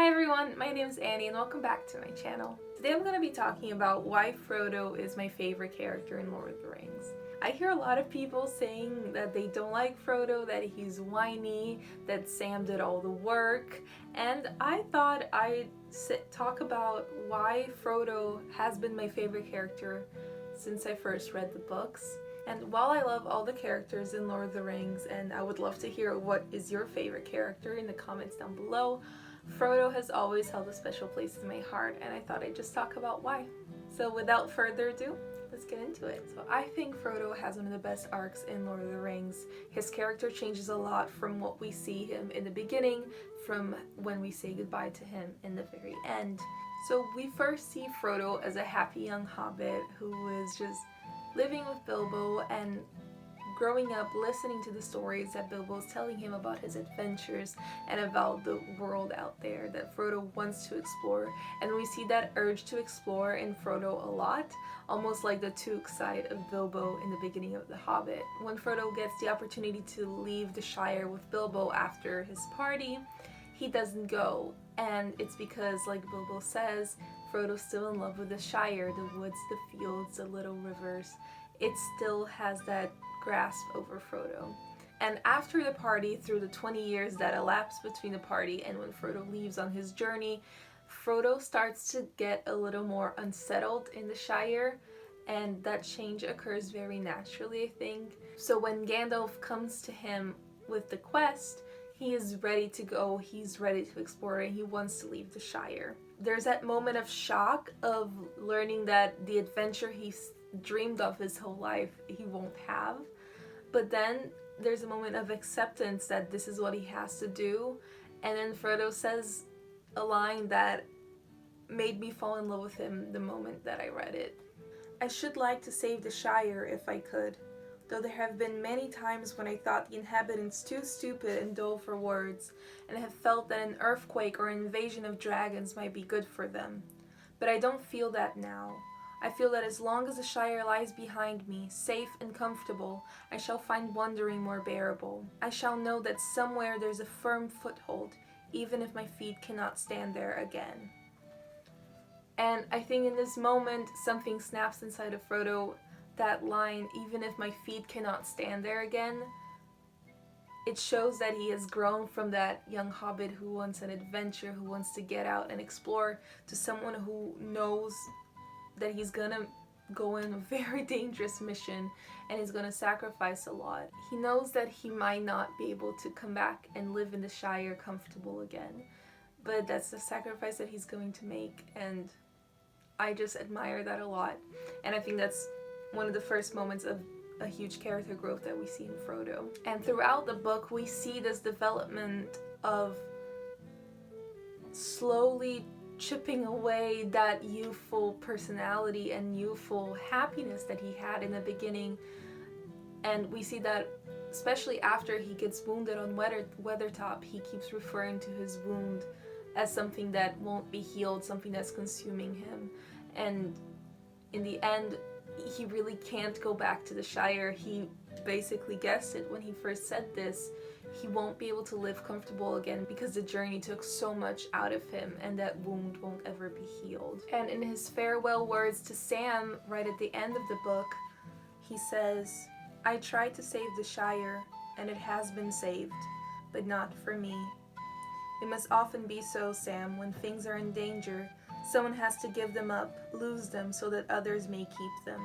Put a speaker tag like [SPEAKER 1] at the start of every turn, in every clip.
[SPEAKER 1] everyone, my name is Annie and welcome back to my channel. Today I'm going to be talking about why Frodo is my favorite character in Lord of the Rings. I hear a lot of people saying that they don't like Frodo, that he's whiny, that Sam did all the work, and I thought I'd talk about why Frodo has been my favorite character since I first read the books. And while I love all the characters in Lord of the Rings, and I would love to hear what is your favorite character in the comments down below, Frodo has always held a special place in my heart, and I thought I'd just talk about why. So without further ado, let's get into it. So I think Frodo has one of the best arcs in Lord of the Rings. His character changes a lot from what we see him in the beginning, from when we say goodbye to him in the very end. So we first see Frodo as a happy young hobbit who is just living with Bilbo and growing up listening to the stories that Bilbo's telling him about his adventures and about the world out there that Frodo wants to explore. And we see that urge to explore in Frodo a lot, almost like the Took side of Bilbo in the beginning of The Hobbit. When Frodo gets the opportunity to leave the Shire with Bilbo after his party, he doesn't go. And it's because, like Bilbo says, Frodo's still in love with the Shire, the woods, the fields, the little rivers. It still has that grasp over Frodo. And after the party, through the 20 years that elapse between the party and when Frodo leaves on his journey, Frodo starts to get a little more unsettled in the Shire, and that change occurs very naturally, I think. So when Gandalf comes to him with the quest, he is ready to go, he's ready to explore, and he wants to leave the Shire. There's that moment of shock of learning that the adventure he's dreamed of his whole life he won't have, but then there's a moment of acceptance that this is what he has to do. And then Frodo says a line that made me fall in love with him the moment that I read it. "I should like to save the Shire if I could, though there have been many times when I thought the inhabitants too stupid and dull for words, and have felt that an earthquake or an invasion of dragons might be good for them. But I don't feel that now. I feel that as long as the Shire lies behind me, safe and comfortable, I shall find wandering more bearable. I shall know that somewhere there's a firm foothold, even if my feet cannot stand there again." And I think in this moment, something snaps inside of Frodo. That line, "even if my feet cannot stand there again," it shows that he has grown from that young hobbit who wants an adventure, who wants to get out and explore, to someone who knows that he's gonna go in a very dangerous mission and he's gonna sacrifice a lot. He knows that he might not be able to come back and live in the Shire comfortable again, but that's the sacrifice that he's going to make, and I just admire that a lot. And I think that's one of the first moments of a huge character growth that we see in Frodo. And throughout the book we see this development of slowly chipping away that youthful personality and youthful happiness that he had in the beginning. And we see that especially after he gets wounded on Weathertop, he keeps referring to his wound as something that won't be healed, something that's consuming him. And in the end, he really can't go back to the Shire. He basically guessed it when he first said this. He won't be able to live comfortable again because the journey took so much out of him, and that wound won't ever be healed. And in his farewell words to Sam right at the end of the book, he says, "I tried to save the Shire, and it has been saved, but not for me. It must often be so, Sam, when things are in danger. Someone has to give them up, lose them, so that others may keep them."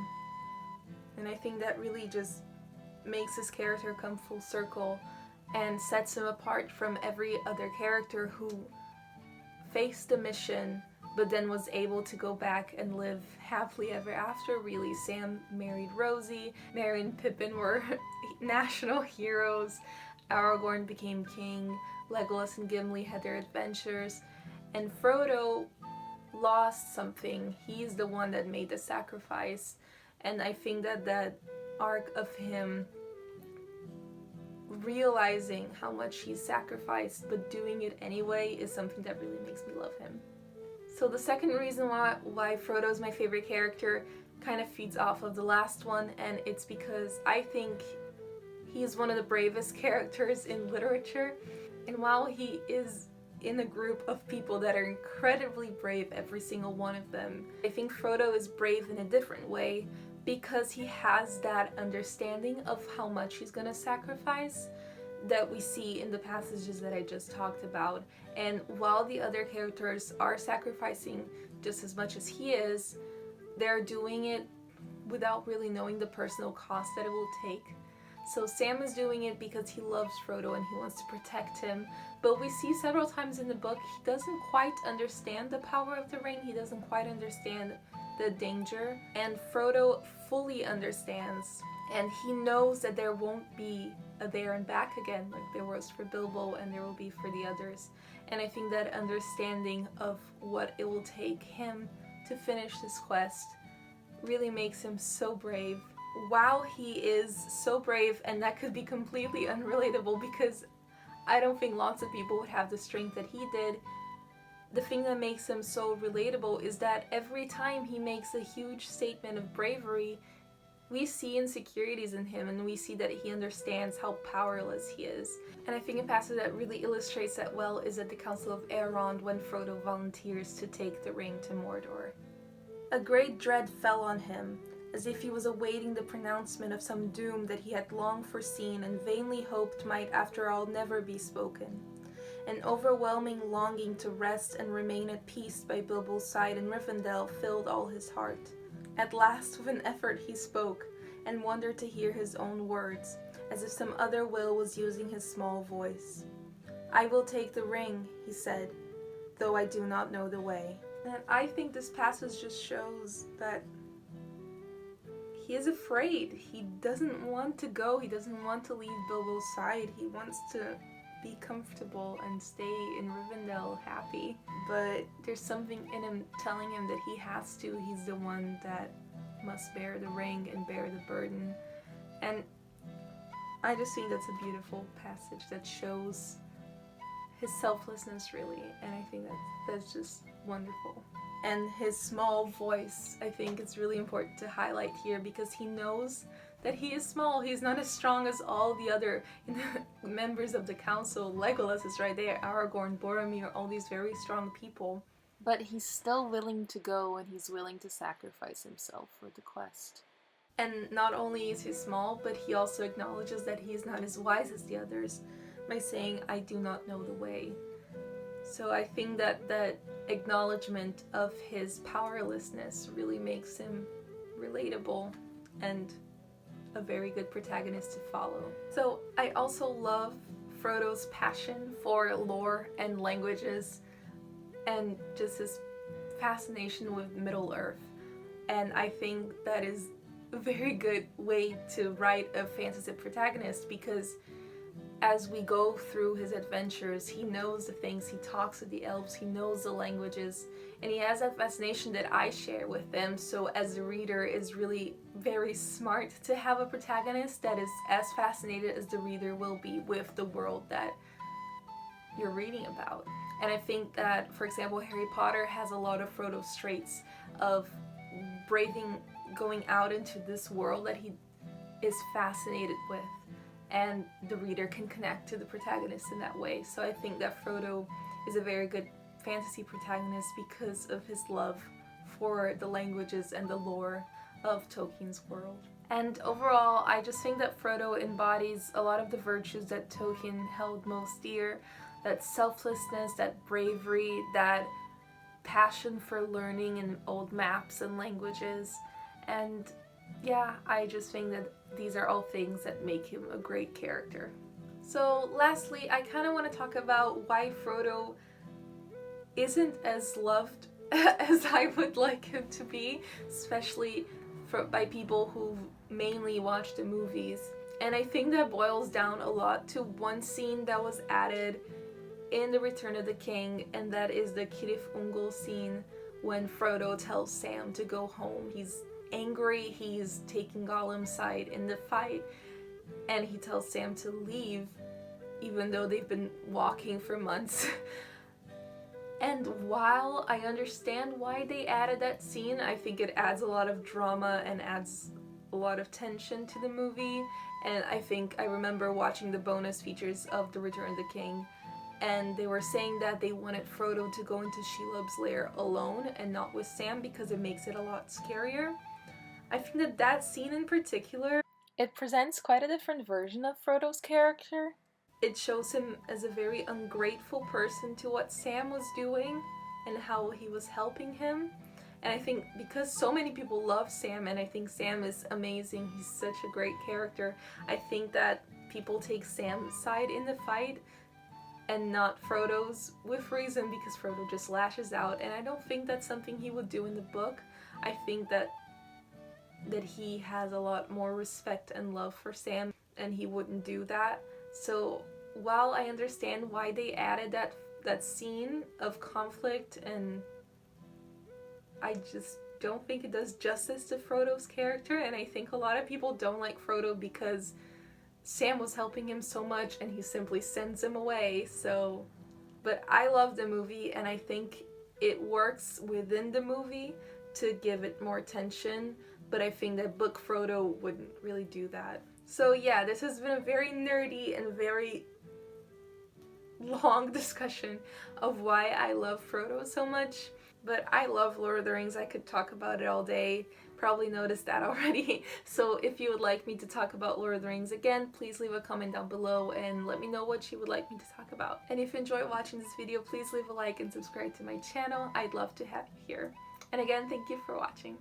[SPEAKER 1] And I think that really just makes his character come full circle and sets him apart from every other character who faced the mission but then was able to go back and live happily ever after. Really, Sam married Rosie, Merry and Pippin were national heroes, Aragorn became king, Legolas and Gimli had their adventures, and Frodo lost something. He's the one that made the sacrifice, and I think that that arc of him realizing how much he's sacrificed but doing it anyway is something that really makes me love him. So the second reason why Frodo's my favorite character kind of feeds off of the last one, and it's because I think he is one of the bravest characters in literature. And while he in a group of people that are incredibly brave, every single one of them. I think Frodo is brave in a different way because he has that understanding of how much he's gonna sacrifice that we see in the passages that I just talked about. And while the other characters are sacrificing just as much as he is, they're doing it without really knowing the personal cost that it will take. So Sam is doing it because he loves Frodo and he wants to protect him, but we see several times in the book he doesn't quite understand the power of the ring, he doesn't quite understand the danger, and Frodo fully understands, and he knows that there won't be a there and back again like there was for Bilbo and there will be for the others. And I think that understanding of what it will take him to finish this quest really makes him so brave. While he is so brave, and that could be completely unrelatable because I don't think lots of people would have the strength that he did, the thing that makes him so relatable is that every time he makes a huge statement of bravery, we see insecurities in him and we see that he understands how powerless he is. And I think a passage that really illustrates that well is at the Council of Elrond when Frodo volunteers to take the ring to Mordor. A great dread fell on him, as if he was awaiting the pronouncement of some doom that he had long foreseen and vainly hoped might after all never be spoken. An overwhelming longing to rest and remain at peace by Bilbo's side in Rivendell filled all his heart. At last with an effort he spoke, and wondered to hear his own words, as if some other will was using his small voice. "I will take the ring," he said, "though I do not know the way." And I think this passage just shows that he is afraid. He doesn't want to go. He doesn't want to leave Bilbo's side. He wants to be comfortable and stay in Rivendell happy. But there's something in him telling him that he has to. He's the one that must bear the ring and bear the burden. And I just think that's a beautiful passage that shows his selflessness, really. And I think that's just wonderful. And his small voice, I think it's really important to highlight here because he knows that he is small. He's not as strong as all the other members of the council. Legolas is right there, Aragorn, Boromir, all these very strong people. But he's still willing to go and he's willing to sacrifice himself for the quest. And not only is he small, but he also acknowledges that he's not as wise as the others by saying, "I do not know the way." So I think that that acknowledgement of his powerlessness really makes him relatable and a very good protagonist to follow. So I also love Frodo's passion for lore and languages and just his fascination with Middle-earth. And I think that is a very good way to write a fantasy protagonist because as we go through his adventures, he knows the things, he talks with the elves, he knows the languages, and he has that fascination that I share with them. So as a reader, it's really very smart to have a protagonist that is as fascinated as the reader will be with the world that you're reading about. And I think that, for example, Harry Potter has a lot of Frodo's traits of braving, going out into this world that he is fascinated with. And the reader can connect to the protagonist in that way. So I think that Frodo is a very good fantasy protagonist because of his love for the languages and the lore of Tolkien's world. And overall, I just think that Frodo embodies a lot of the virtues that Tolkien held most dear. That selflessness, that bravery, that passion for learning in old maps and languages. And yeah, I just think that these are all things that make him a great character. So lastly, I kind of want to talk about why Frodo isn't as loved as I would like him to be, especially by people who mainly watch the movies. And I think that boils down a lot to one scene that was added in The Return of the King, and that is the Cirith Ungol scene when Frodo tells Sam to go home. He's angry, he's taking Gollum's side in the fight, and he tells Sam to leave even though they've been walking for months. And while I understand why they added that scene, I think it adds a lot of drama and adds a lot of tension to the movie. And I think I remember watching the bonus features of The Return of the King, and they were saying that they wanted Frodo to go into Shelob's lair alone and not with Sam because it makes it a lot scarier. I think that that scene in particular, it presents quite a different version of Frodo's character. It shows him as a very ungrateful person to what Sam was doing and how he was helping him. And I think because so many people love Sam, and I think Sam is amazing, he's such a great character, I think that people take Sam's side in the fight and not Frodo's, with reason, because Frodo just lashes out, and I don't think that's something he would do in the book. I think that he has a lot more respect and love for Sam, and he wouldn't do that. So while I understand why they added that scene of conflict, and I just don't think it does justice to Frodo's character, and I think a lot of people don't like Frodo because Sam was helping him so much and he simply sends him away. So, but I love the movie, and I think it works within the movie to give it more tension, but I think that book Frodo wouldn't really do that. So yeah, this has been a very nerdy and very long discussion of why I love Frodo so much. But I love Lord of the Rings. I could talk about it all day. Probably noticed that already. So if you would like me to talk about Lord of the Rings again, please leave a comment down below and let me know what you would like me to talk about. And if you enjoyed watching this video, please leave a like and subscribe to my channel. I'd love to have you here. And again, thank you for watching.